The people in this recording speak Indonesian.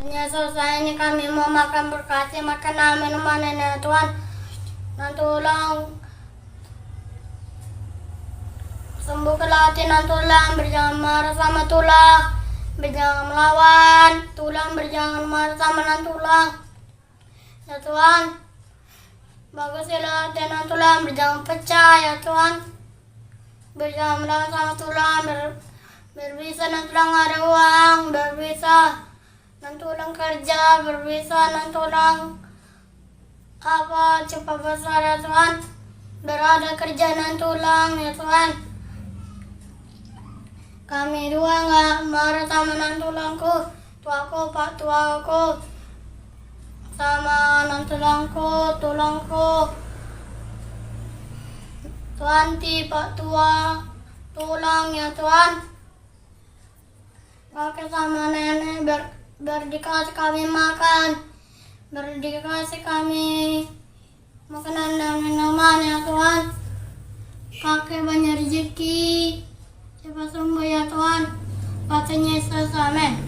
Hanya selesai ini kami mau makan, berkati makanan minuman ya Tuhan. Dan tulang sembuhkanlah hati dan tulang, berjangan marah sama tulang, berjangan melawan tulang, berjangan marah sama dan tulang. Ya Tuhan, bagusilah hati dan tulang, berjangan pecah ya Tuhan, berjangan melawan sama tulang, berbisa dan tulang ada uang, berbisa dan tulang kerja, berbisa dan tulang apa cepat besar ya Tuhan, berada kerja dan tulang ya Tuhan. Kami dua nggak marah sama nan tulangku, tuaku pak tuaku sama nan tulangku Tuhan ti pak tua tulang ya Tuhan. Kakek sama nenek berdikasih kami makan, berdikasih kami makanan dan minuman ya Tuhan. Kakek banyak rezeki, cepat sembuh ya Tuhan. Katanya Yesus, amin.